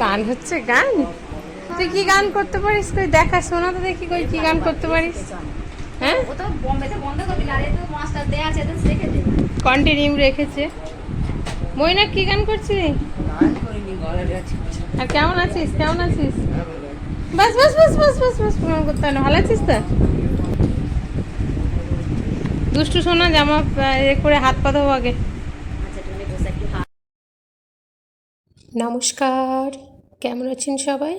গান হচ্ছে গান। তুই কি গান করতে পারিস? কই দেখা, শোনা তো দেখি, কই কি গান করতে পারিস? হ্যাঁ, ও তো বোম্বেতে বন্ধ করে দিল, আর এ তো মাস্টার দেয়া আছে, তো রেখে দে। কন্টিনিউ রেখেছে। মইনা কি গান করছিস? আর কেমন আছিস? কেমন আছিস? বাস বাস বাস বাস বাস বাস, প্রণাম করতে হয় না। ভালো আছিস তো? দুষ্টু সোনা, জামা এ করে হাত পা ধোবো আগে। আচ্ছা তুমি বসে একটু নমস্কার, কেমন আছেন সবাই?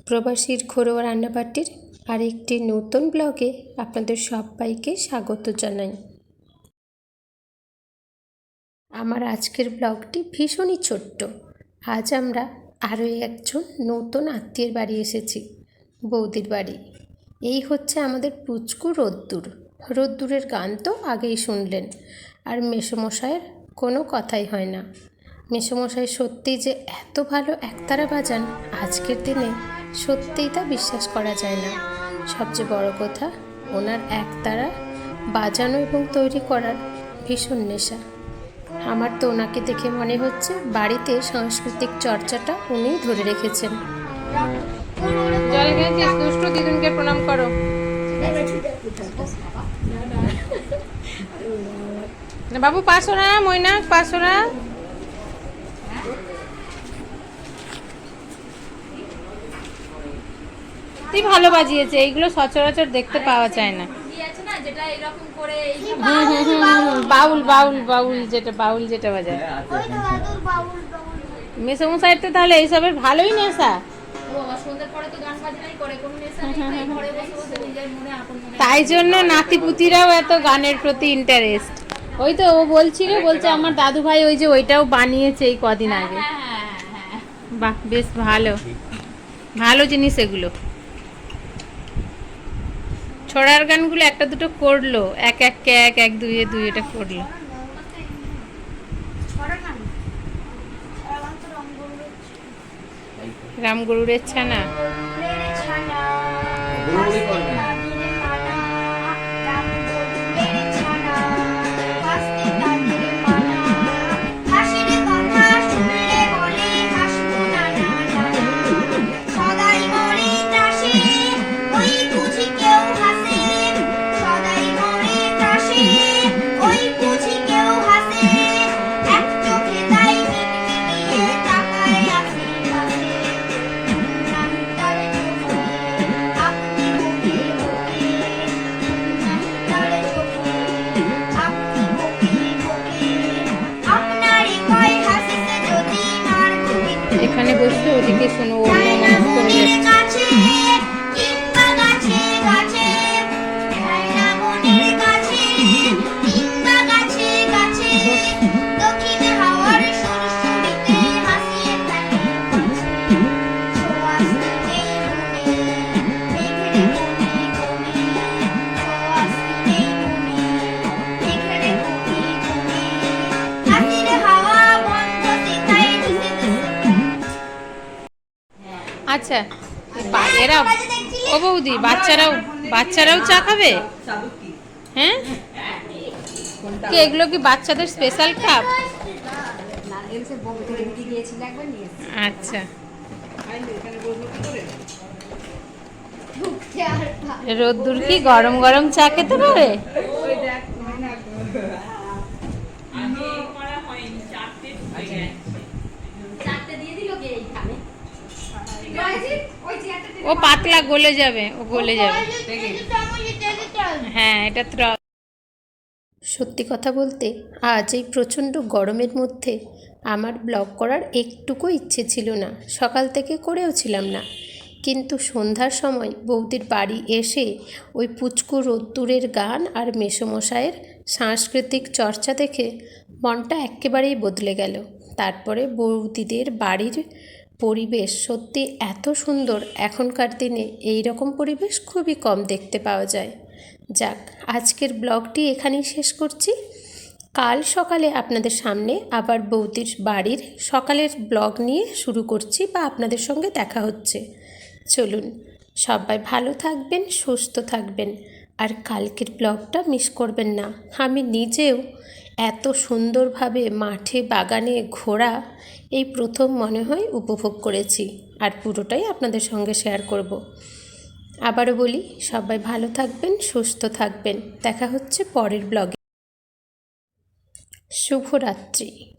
প্রবাসীর ঘরোয়া রান্নাবাটির আরেকটি নতুন ব্লগে আপনাদের সবাইকে স্বাগত জানাই। আমার আজকের ব্লগটি ভীষণই ছোট্ট। আজ আমরা আরও একজন নতুন আত্মীয়ের বাড়ি এসেছি, বৌদির বাড়ি। এই হচ্ছে আমাদের পুচকু রোদ্দুর। রোদ্দুরের গান তো আগেই শুনলেন, আর মেসোমশাইয়ের কোনো কথাই হয় না। মেসোমশাই সত্যিই যে এত ভালো একতারা বাজান, আজকের দিনে সত্যিই তা বিশ্বাস করা যায় না। সবচেয়ে বড় কথা, ওনার একতারা বাজানো এবং তৈরি করার ভীষণ নেশা। আমার তো ওনাকে দেখে মনে হচ্ছে বাড়িতে সাংস্কৃতিক চর্চাটা উনিই ধরে রেখেছেন। জল খেয়েছিস? দুষ্টু দিদুনকে প্রণাম করো। বাবু পাশো না, ময়না পাশো না। তুই ভালো বাজিয়েছে, এইগুলো সচরাচর দেখতে পাওয়া যায় না। কি আছে না, যেটা এরকম করে বাউল বাউল বাউল, বাউল যেটা বাজায় মেসোমশাইয়ের তো তাহলে এইসবের ভালোই নেশা। ও বাবা, সন্ধ্যার পরে তো গান বাজনাই করে, কোনো নেশা নেই, ঘরে বসে বসে নিজের মনে আপন মনে। তাই জন্য নাতিপুতিরাও এত গানের প্রতি ইন্টারেস্ট। ওই তো ও বলছে আমার দাদু ভাই ওই যে ওইটাও বানিয়েছে এই কদিন আগে। হ্যাঁ, বাহ, বেশ ভালো ভালো জিনিস এগুলো। ছড়ার গানগুলো একটা দুটো করলো, এক এক কে এক, এক দুইয়ে দুই, এটা করলো। রামগরুরের ছানা। এখানে বসলে ওদিকে শোনো, ও করে যাচ্ছে। আচ্ছা, এরা ও বৌদি, বাচ্চারাও চা খাবে? হ্যাঁ, কি এগুলো কি বাচ্চাদের স্পেশাল কাপ? আচ্ছা, রোদ্দুর কি গরম গরম চা খেতে পারে? ও পাতলা, গলে যাবে, ও গলে যাবে। হ্যাঁ, এটা তো সত্যি কথা বলতে আজ এই প্রচণ্ড গরমের মধ্যে আমার ব্লগ করার একটুকু ইচ্ছে ছিল না, সকাল থেকে করেও ছিলাম না। কিন্তু সন্ধ্যার সময় বৌদির বাড়ি এসে ওই পুচকু রোদ্দুরের গান আর মেসোমশাইয়ের সাংস্কৃতিক চর্চা দেখে মনটা একেবারেই বদলে গেল। তারপরে বৌদিদের বাড়ির পরিবেশ সত্যি এত সুন্দর, এখনকার দিনে এই রকম পরিবেশ খুবই কম দেখতে পাওয়া যায়। যাক, আজকের ব্লগটি এখানেই শেষ করছি। কাল সকালে আপনাদের সামনে আবার বৌদির বাড়ির সকালের ব্লগ নিয়ে শুরু করছি, বা আপনাদের সঙ্গে দেখা হচ্ছে। চলুন, সবাই ভালো থাকবেন, সুস্থ থাকবেন, আর কালকের ব্লগটা মিস করবেন না। আমি নিজেও এত সুন্দরভাবে মাঠে বাগানে ঘোরা এই প্রথম মনে হয় উপভোগ করেছি, আর পুরোটাই আপনাদের সঙ্গে শেয়ার করব। আবারও বলি, সবাই ভালো থাকবেন, সুস্থ থাকবেন। দেখা হচ্ছে পরের ব্লগে। শুভরাত্রি।